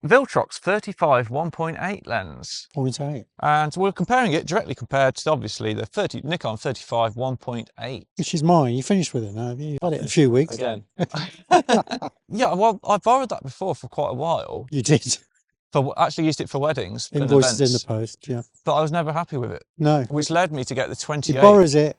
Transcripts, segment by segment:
Viltrox 35 1.8 lens. 0.8. And we're comparing it directly compared to obviously the Nikon 35 1.8. Which is mine. You finished with it now, have you? You've had it a few weeks. Again. Yeah, well, I borrowed that before for quite a while. You did. Actually used it for weddings. Invoices in the post, yeah. But I was never happy with it. No. Which led me to get the 28. He borrows it,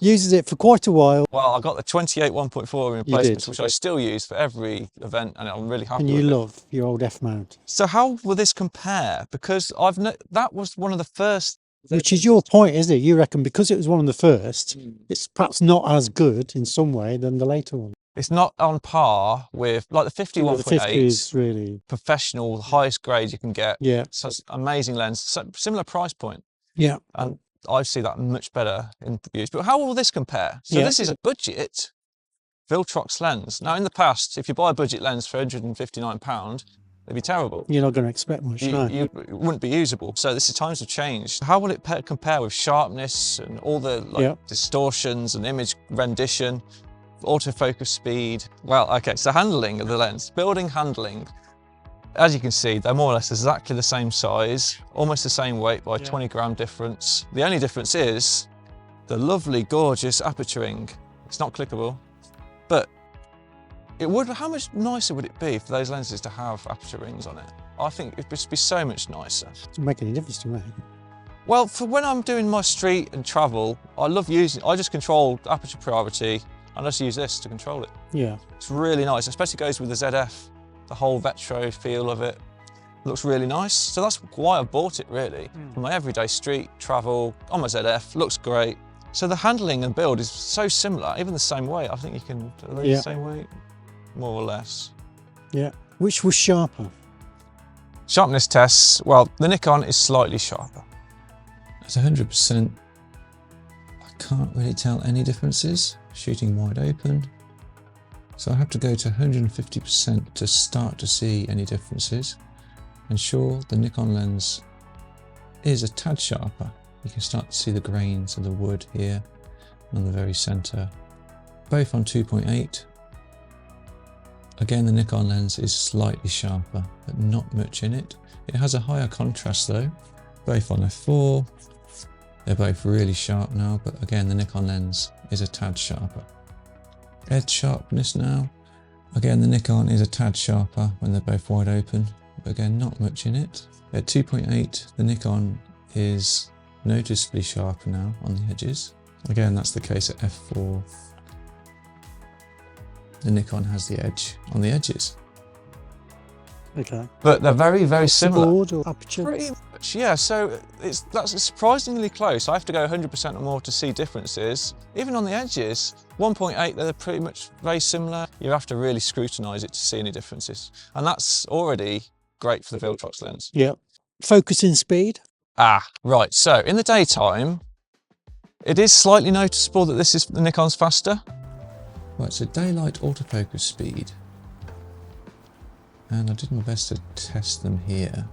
uses it for quite a while. Well, I got the 28 1.4 replacements, which I still use for every event, and I'm really happy with it. And you love your old F mount. So how will this compare? Because that was one of the first. Which is your point, isn't it? You reckon because it was one of the first, it's perhaps not as good in some way than the later one. It's not on par with, like, the 50 1.8. The 50 is really professional, the highest grade you can get. Yeah. Such amazing lens, similar price point. Yeah. And I see that much better in use. But how will this compare? So this is a budget Viltrox lens. Now, in the past, if you buy a budget lens for £159, it'd be terrible. You're not going to expect much, no. It wouldn't be usable. So times have changed. How will it compare with sharpness and all the distortions and image rendition, autofocus speed? Well, okay, so handling of the lens, building handling. As you can see, they're more or less exactly the same size, almost the same weight by 20 gram difference. The only difference is the lovely, gorgeous aperture ring. It's not clickable, but how much nicer would it be for those lenses to have aperture rings on it? I think it'd just be so much nicer. It doesn't make any difference to me. Well, for when I'm doing my street and travel, I just control aperture priority, and I just use this to control it. Yeah. It's really nice, especially goes with the ZF, the whole retro feel of it. Looks really nice. So that's why I bought it, really. For my everyday street travel, on my ZF, looks great. So the handling and build is so similar, even the same weight. I think you can, the same weight, more or less. Yeah. Which was sharper? Sharpness tests, well, the Nikon is slightly sharper. At 100%, I can't really tell any differences, shooting wide open. So I have to go to 150% to start to see any differences. And sure, the Nikon lens is a tad sharper. You can start to see the grains of the wood here on the very center. Both on 2.8. Again, the Nikon lens is slightly sharper, but not much in it. It has a higher contrast though. Both on f4. They're both really sharp now, but again, the Nikon lens is a tad sharper. Edge sharpness now. Again, the Nikon is a tad sharper when they're both wide open, but again, not much in it. At 2.8, the Nikon is noticeably sharper now on the edges. Again, that's the case at f4. The Nikon has the edge on the edges. Okay. But they're very, very similar. Board or aperture? Pretty much, yeah. So that's surprisingly close. I have to go 100% or more to see differences. Even on the edges, 1.8, they're pretty much very similar. You have to really scrutinise it to see any differences. And that's already great for the Viltrox lens. Yeah. Focusing speed? Right. So in the daytime, it is slightly noticeable that the Nikon's faster. Right, so daylight autofocus speed. And I did my best to test them here.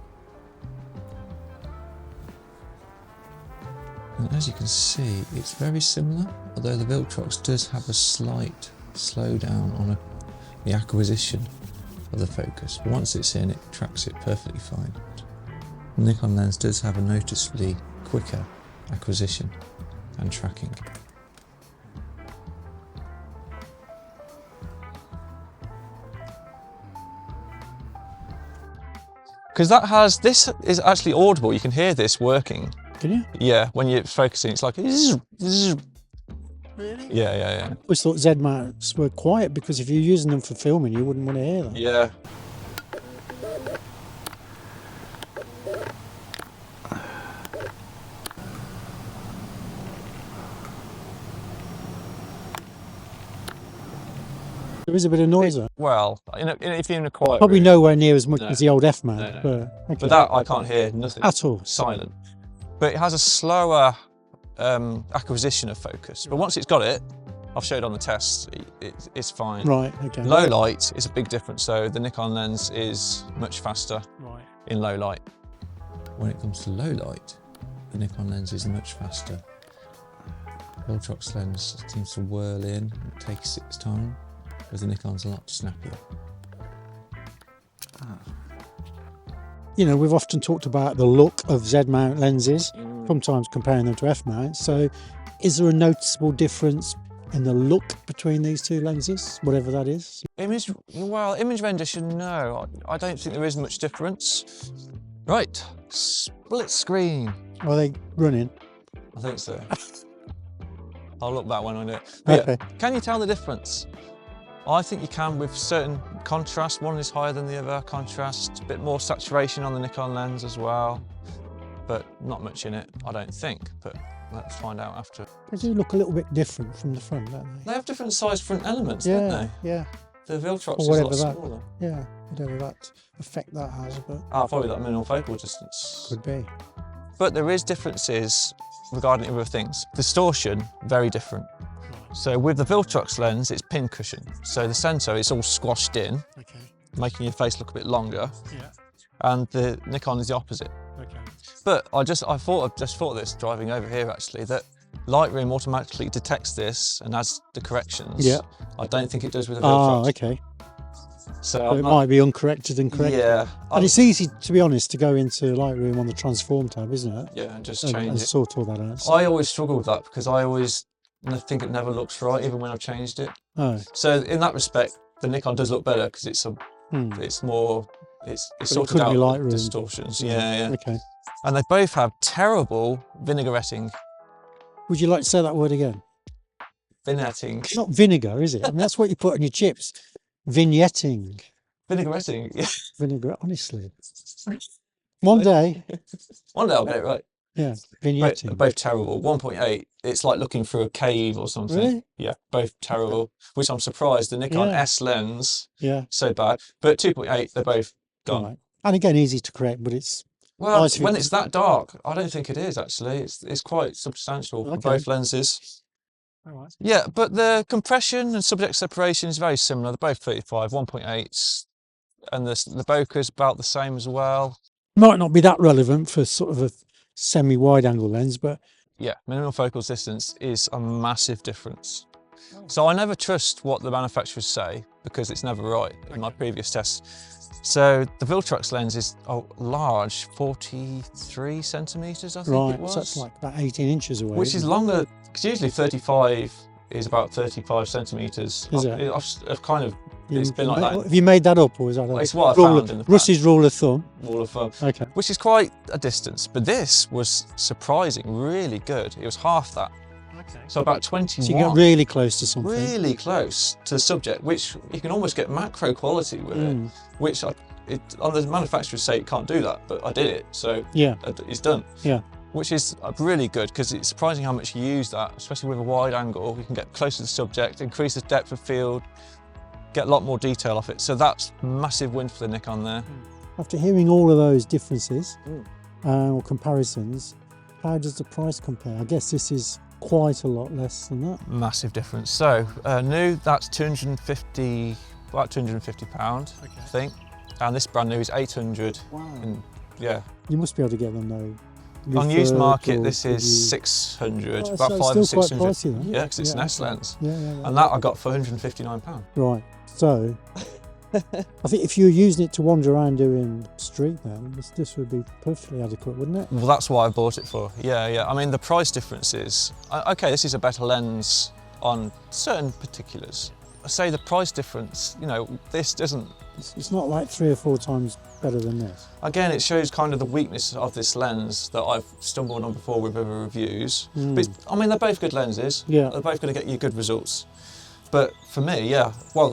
And as you can see, it's very similar, although the Viltrox does have a slight slowdown on the acquisition of the focus. But once it's in, it tracks it perfectly fine. The Nikon lens does have a noticeably quicker acquisition and tracking. Because this is actually audible. You can hear this working. Can you? Yeah, when you're focusing, it's like zzz, zzz. Really? Yeah. I always thought Z mounts were quiet because if you're using them for filming, you wouldn't want to hear them. Yeah. There is a bit of noise there. Well, if you're in a quiet Probably room, nowhere near as much as the old F mount. No. But that I can't hear nothing at all. Silent. But it has a slower acquisition of focus. But once it's got it, I've showed on the test, it's fine. Right, okay. Low light is a big difference, so the Nikon lens is much faster in low light. When it comes to low light, the Nikon lens is much faster. The Viltrox lens seems to whirl in and it takes its time, whereas the Nikon's a lot snappier. you know, we've often talked about the look of Z-mount lenses, sometimes comparing them to F-mount. So is there a noticeable difference in the look between these two lenses, whatever that is? Image rendition, no. I don't think there is much difference. Right, split screen. Are they running? I think so. I'll look back when I do it. But Okay. yeah, can you tell the difference? I think you can with certain contrast. One is higher than the other, contrast, a bit more saturation on the Nikon lens as well, but not much in it, I don't think, but let's find out after. They do look a little bit different from the front, don't they? They have different size front elements, don't they? Yeah. The Viltrox Or is a whatever lot that, smaller. yeah, whatever that effect that has, but Probably that minimal focal distance. could be. But there is differences regarding other things. Distortion, very different. So with the Viltrox lens, it's pin cushion. So the sensor is all squashed in, Okay. making your face look a bit longer. Yeah. And the Nikon is the opposite. Okay. But I just thought this driving over here actually, that Lightroom automatically detects this and adds the corrections. Yeah. I don't think it does with the Viltrox. Ah, okay. So So it might be uncorrected and corrected. Yeah. And it's easy, to be honest, to go into Lightroom on the transform tab, isn't it? Yeah, and just And change it. sort all that out. So, I always struggle with that because I always think it never looks right, even when I've changed it. oh, So in that respect, the Nikon does look better because it's more, it's it sorted could out be Lightroom. distortions. Yeah. Okay. And they both have terrible vignetting. Would you like to say that word again? Vignetting. It's not vinegar, is it? I mean, that's what you put on your chips. Vignetting. Vignetting. Yeah. Vinegar, honestly. One day, One day I'll get it right. yeah, Both, vignetting. both terrible. 1.8, it's like looking through a cave or something. Really? Yeah, both terrible. Which I'm surprised the Nikon Yeah. S lens, Yeah. so bad. But 2.8, they're both gone. Right. And again, easy to correct, but it's Well, Nice when with- it's that dark, I don't think it is actually. It's quite substantial for Okay. both lenses. all right. Yeah, but the compression and subject separation is very similar. They're both 35, 1.8s, and the bokeh's about the same as well. Might not be that relevant for sort of a semi-wide angle lens, but Yeah, minimum focal distance is a massive difference. So I never trust what the manufacturers say because it's never right in my previous tests. So the Viltrox lens is large, 43 centimetres, I think right, it was. so that's like about 18 inches away. Which is isn't it? longer, because usually 35 is about 35 centimetres. Is it? I've kind of, it's been like that. Have you made that up, or is that It's what I rule found in the past. Russ's rule of thumb? Rule of thumb, Okay. which is quite a distance. But this was surprising, really good. It was half that. Okay. So about 21. So you get really close to something. Really close to the subject, which you can almost get macro quality with it, which on the manufacturers say it can't do that, but I did it, so Yeah. it's done. Yeah. Which is really good because it's surprising how much you use that, especially with a wide angle. You can get closer to the subject, increase the depth of field, get a lot more detail off it. So that's a massive win for the Nikon there. After hearing all of those differences or comparisons, how does the price compare? I guess this is quite a lot less than that. Massive difference. So new, that's 250, about £250, I think. And this brand new is 800. Wow. And yeah, You must be able to get them though. on used refurbed market, or this could is you- 600, Oh, about so 500 or it's still quite 600. pricey then. Yeah, because it's Yeah, an S okay. lens. Yeah. And that I got for £159. Right. So, I think if you were using it to wander around doing street, then this would be perfectly adequate, wouldn't it? Well, that's what I bought it for. Yeah. I mean, the price difference is, okay, this is a better lens on certain particulars. I say the price difference, this doesn't, It's not like 3 or 4 times better than this. again, it shows kind of the weakness of this lens that I've stumbled on before with other reviews. But, I mean, they're both good lenses. Yeah. They're both going to get you good results. But for me, yeah, well,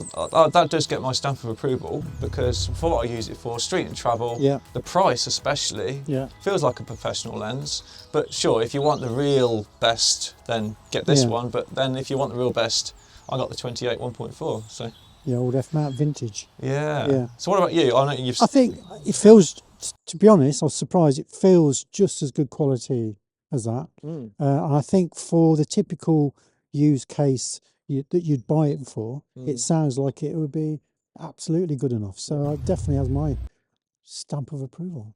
that does get my stamp of approval because for what I use it for, street and travel, Yeah. the price especially, Yeah. feels like a professional lens. But sure, if you want the real best, then get this Yeah. one. But then if you want the real best, I got the 28 1.4. So The old F-mount vintage. yeah. Yeah. So what about you? I know you've. I think it feels, to be honest, I was surprised, it feels just as good quality as that. And I think for the typical used case that you'd buy it for, it sounds like it would be absolutely good enough. So it definitely has my stamp of approval.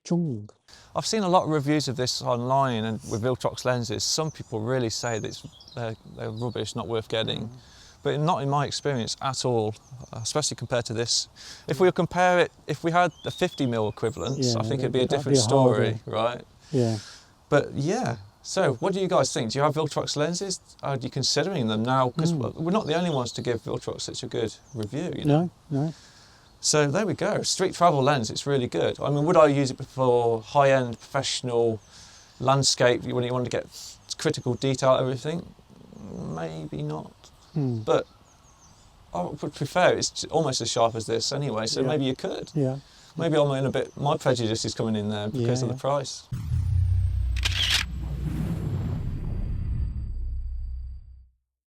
Chung. I've seen a lot of reviews of this online and with Viltrox lenses. Some people really say that they're rubbish, not worth getting. but not in my experience at all, especially compared to this. If we were compare it, if we had a 50mm equivalent, I think it'd be a different story, right? Yeah. But yeah, so what do you guys think? Do you have Viltrox lenses? Are you considering them now? Because we're not the only ones to give Viltrox such a good review, you know? No. So there we go, street travel lens, it's really good. I mean, would I use it for high-end professional landscape when you want to get critical detail, everything? Maybe not. But I would prefer it's almost as sharp as this anyway, so maybe you could. Yeah. Maybe I'm in a bit, my prejudice is coming in there because of the price.